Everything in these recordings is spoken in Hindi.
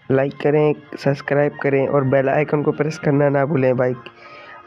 लाइक करें, सब्सक्राइब करें और बेल आइकन को प्रेस करना ना भूलें भाई।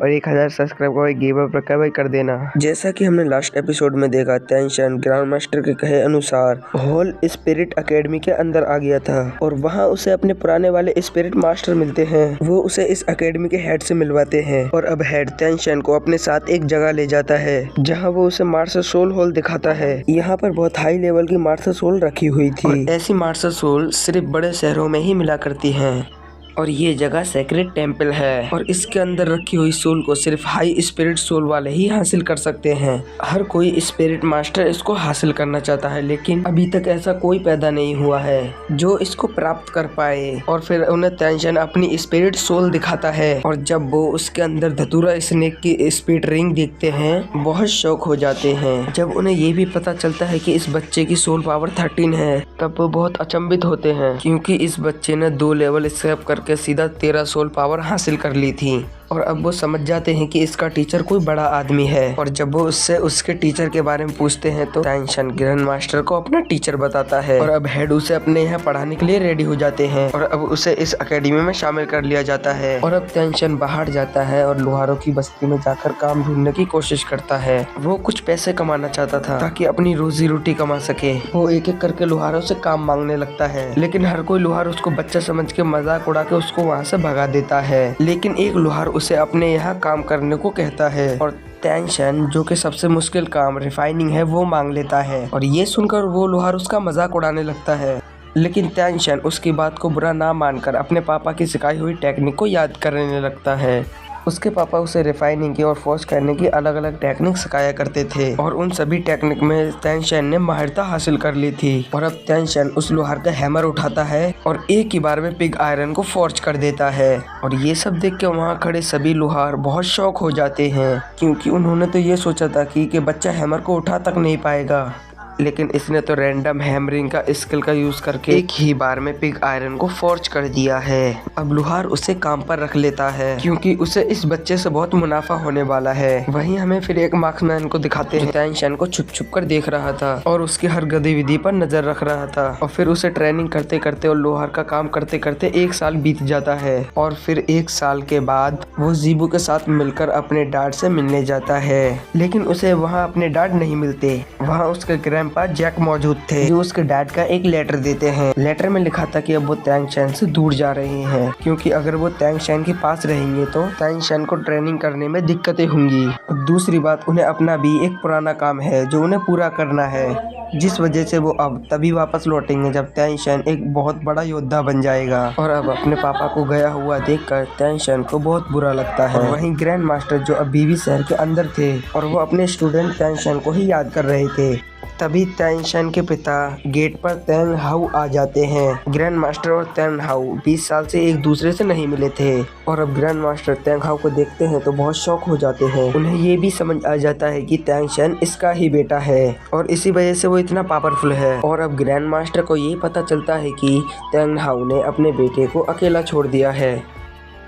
और 1000 सब्सक्राइब का गिव अप रखा है भाई, कर देना। जैसा कि हमने लास्ट एपिसोड में देखा, टेंशन ग्रैंड मास्टर के कहे अनुसार होल स्पिरिट एकेडमी के अंदर आ गया था और वहां उसे अपने पुराने वाले स्पिरिट मास्टर मिलते हैं। वो उसे इस एकेडमी के हेड से मिलवाते हैं और अब हेड टेंशन को अपने साथ एक जगह ले जाता है जहाँ वो उसे मार्शल सोल हॉल दिखाता है। यहाँ पर बहुत हाई लेवल की मार्शल सोल रखी हुई थी। ऐसी मार्शल सोल सिर्फ बड़े शहरों में ही मिला करती है और ये जगह सेक्रेट टेम्पल है और इसके अंदर रखी हुई सोल को सिर्फ हाई स्पिरिट सोल वाले ही हासिल कर सकते हैं। हर कोई स्पिरिट मास्टर इसको हासिल करना चाहता है, लेकिन अभी तक ऐसा कोई पैदा नहीं हुआ है जो इसको प्राप्त कर पाए। और फिर उन्हें टेंशन अपनी स्पिरिट सोल दिखाता है और जब वो उसके अंदर धतूरा स्नेक की स्पिरिट रिंग देखते हैं, बहुत शौक हो जाते हैं। जब उन्हें ये भी पता चलता है कि इस बच्चे की सोल पावर 13 है, तब वो बहुत अचंभित होते हैं क्योंकि इस बच्चे ने 2 लेवल स्किप करके सीधा 13 सोल पावर हासिल कर ली थी। और अब वो समझ जाते हैं कि इसका टीचर कोई बड़ा आदमी है। और जब वो उससे उसके टीचर के बारे में पूछते हैं तो टेंशन ग्रैंड मास्टर को अपना टीचर बताता है और अब हेड उसे अपने यहाँ पढ़ाने के लिए रेडी हो जाते हैं और अब उसे इस एकेडमी में शामिल कर लिया जाता है। और अब टेंशन बाहर जाता है और लोहारों की बस्ती में जाकर काम ढूंढने की कोशिश करता है। वो कुछ पैसे कमाना चाहता था ताकि अपनी रोजी रोटी कमा सके। वो एक एक करके लोहारों से काम मांगने लगता है, लेकिन हर कोई लोहार उसको बच्चा समझ के मजाक उड़ा के उसको वहाँ से भगा देता है। लेकिन एक लोहार उसे अपने यहाँ काम करने को कहता है और टेंशन जो कि सबसे मुश्किल काम रिफाइनिंग है वो मांग लेता है। और ये सुनकर वो लोहार उसका मजाक उड़ाने लगता है, लेकिन टेंशन उसकी बात को बुरा ना मानकर अपने पापा की सिखाई हुई टेक्निक को याद करने लगता है। उसके पापा उसे रिफाइनिंग की और फोर्ज करने की अलग अलग टेक्निक सिखाया करते थे और उन सभी टेक्निक में टेंशन ने माहिरता हासिल कर ली थी। और अब टेंशन उस लोहार का हैमर उठाता है और एक ही बार में पिग आयरन को फोर्ज कर देता है। और ये सब देख के वहाँ खड़े सभी लोहार बहुत शौक हो जाते हैं क्योंकि उन्होंने तो ये सोचा था कि बच्चा हैमर को उठा तक नहीं पाएगा, लेकिन इसने तो रैंडम हैमरिंग का स्किल का यूज करके एक ही बार में पिग आयरन को फोर्ज कर दिया है। अब लोहार उसे काम पर रख लेता है क्योंकि उसे इस बच्चे से बहुत मुनाफा होने वाला है। वहीं हमें फिर एक मार्क्समैन को दिखाते हैं जो टेंशन को छुप छुप कर देख रहा था और उसकी हर गतिविधि पर नजर रख रहा था। और फिर उसे ट्रेनिंग करते करते और लोहार का काम करते करते 1 साल बीत जाता है और फिर 1 साल के बाद वो जीबू के साथ मिलकर अपने डैड से मिलने जाता है। लेकिन उसे वहाँ अपने डैड नहीं मिलते, वहाँ उसके ग्रैंडपा जैक मौजूद थे जो उसके डैड का एक लेटर देते हैं। लेटर में लिखा था कि अब वो टेंशन से दूर जा रहे हैं क्योंकि अगर वो टेंशन के पास रहेंगे तो टेंशन को ट्रेनिंग करने में दिक्कतें होंगी। दूसरी बात, उन्हें अपना भी एक पुराना काम है जो उन्हें पूरा करना है, जिस वजह से वो अब तभी वापस लौटेंगे जब टेंशन एक बहुत बड़ा योद्धा बन जाएगा। और अब अपने पापा को गया हुआ देखकर टेंशन को बहुत बुरा लगता है। वहीं ग्रैंड मास्टर जो अभी भी शहर के अंदर थे और वो अपने स्टूडेंट टेंशन को ही याद कर रहे थे, तभी टेंशन के पिता गेट पर तेंग हाउ आ जाते हैं। ग्रैंड मास्टर और तेंग हाउ 20 साल से एक दूसरे से नहीं मिले थे और अब ग्रैंड मास्टर तेंग हाउ को देखते हैं तो बहुत शौक हो जाते हैं। उन्हें ये भी समझ आ जाता है कि टेंशन इसका ही बेटा है और इसी वजह से वो इतना पावरफुल है। और अब ग्रैंड मास्टर को ये पता चलता है कि तेंग हाउ ने अपने बेटे को अकेला छोड़ दिया है,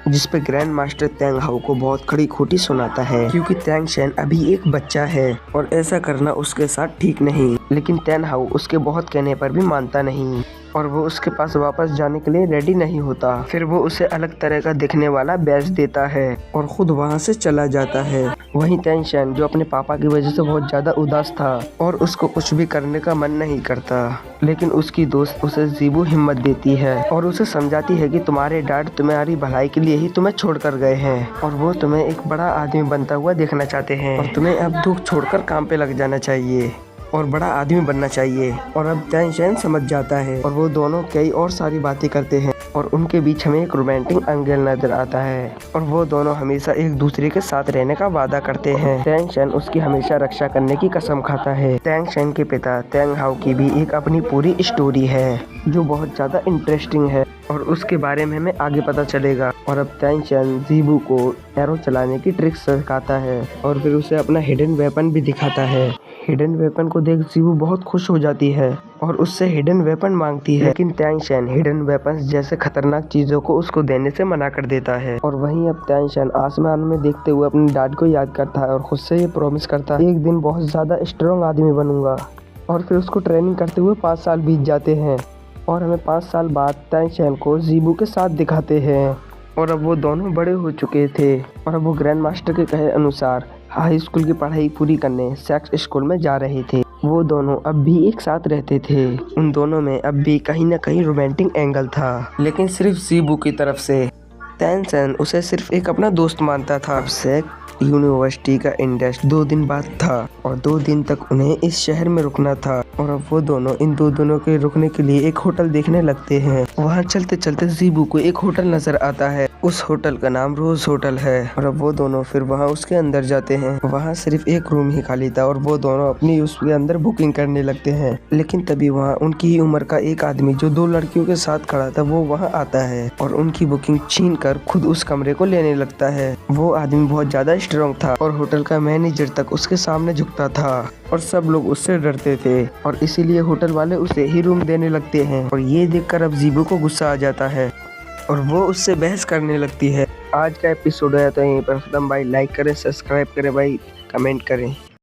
जिस पे ग्रैंड मास्टर तेंग हाउ को बहुत खड़ी खोटी सुनाता है क्योंकि टेंशन अभी एक बच्चा है और ऐसा करना उसके साथ ठीक नहीं। लेकिन तेंग हाउ उसके बहुत कहने पर भी मानता नहीं और वो उसके पास वापस जाने के लिए रेडी नहीं होता। फिर वो उसे अलग तरह का दिखने वाला बैच देता है और खुद वहाँ से चला जाता है। वहीं टेंशन जो अपने पापा की वजह से बहुत ज्यादा उदास था और उसको कुछ भी करने का मन नहीं करता, लेकिन उसकी दोस्त उसे जीबू हिम्मत देती है और उसे समझाती है कि तुम्हारे डैड तुम्हारी भलाई के लिए ही तुम्हें छोड़ कर गए हैं और वो तुम्हें एक बड़ा आदमी बनता हुआ देखना चाहते हैं और तुम्हें अब दुख छोड़कर काम पे लग जाना चाहिए और बड़ा आदमी बनना चाहिए। और अब टेंशन समझ जाता है और वो दोनों कई और सारी बातें करते हैं और उनके बीच हमें एक रोमांटिक एंगल नजर आता है और वो दोनों हमेशा एक दूसरे के साथ रहने का वादा करते हैं। टेंशन उसकी हमेशा रक्षा करने की कसम खाता है। टेंशन के पिता तेंग हाउ की भी एक अपनी पूरी स्टोरी है जो बहुत ज्यादा इंटरेस्टिंग है और उसके बारे में हमें आगे पता चलेगा। और अब टेंशन जीबू को एरो चलाने की ट्रिक सिखाता है और फिर उसे अपना हिडन वेपन भी दिखाता है। हिडन वेपन को देख जीबू बहुत खुश हो जाती है और उससे हिडन वेपन मांगती है, लेकिन टेंशन हिडन वेपन्स जैसे खतरनाक चीजों को उसको देने से मना कर देता है। और वहीं अब टेंशन आसमान में देखते हुए अपने डैड को याद करता है और खुद से ये प्रॉमिस करता है एक दिन बहुत ज्यादा स्ट्रॉन्ग आदमी बनूंगा। और फिर उसको ट्रेनिंग करते हुए 5 साल बीत जाते हैं और हमें 5 साल बाद तैंशन को जीबू के साथ दिखाते हैं। और अब वो दोनों बड़े हो चुके थे और अब वो ग्रैंड मास्टर के कहे अनुसार हाई स्कूल की पढ़ाई पूरी करने सेक्स स्कूल में जा रहे थे। वो दोनों अब भी एक साथ रहते थे। उन दोनों में अब भी कहीं न कहीं रोमांटिक एंगल था, लेकिन सिर्फ जीबू की तरफ से। तैंशन उसे सिर्फ एक अपना दोस्त मानता था। अब से यूनिवर्सिटी का इंडेक्स 2 दिन बाद था और 2 दिन तक उन्हें इस शहर में रुकना था। और अब वो दोनों इन दो दिनों के रुकने के लिए एक होटल देखने लगते हैं। वहाँ चलते चलते जीबू को एक होटल नजर आता है। उस होटल का नाम रोज होटल है। और अब वो दोनों फिर वहाँ उसके अंदर जाते हैं। वहाँ सिर्फ एक रूम ही खाली था और वो दोनों अपनी उसके अंदर बुकिंग करने लगते हैं। लेकिन तभी वहाँ उनकी ही उम्र का एक आदमी जो 2 लड़कियों के साथ खड़ा था वो वहाँ आता है और उनकी बुकिंग छीन कर खुद उस कमरे को लेने लगता है। वो आदमी बहुत ज्यादा स्ट्रॉन्ग था और होटल का मैनेजर तक उसके सामने झुकता था और सब लोग उससे डरते थे और इसीलिए होटल वाले उसे ही रूम देने लगते हैं। और ये देखकर अब जीबू को गुस्सा आ जाता है और वो उससे बहस करने लगती है। आज का एपिसोड है तो यहीं पर खत्म भाई। लाइक करें, सब्सक्राइब करें भाई, कमेंट करें।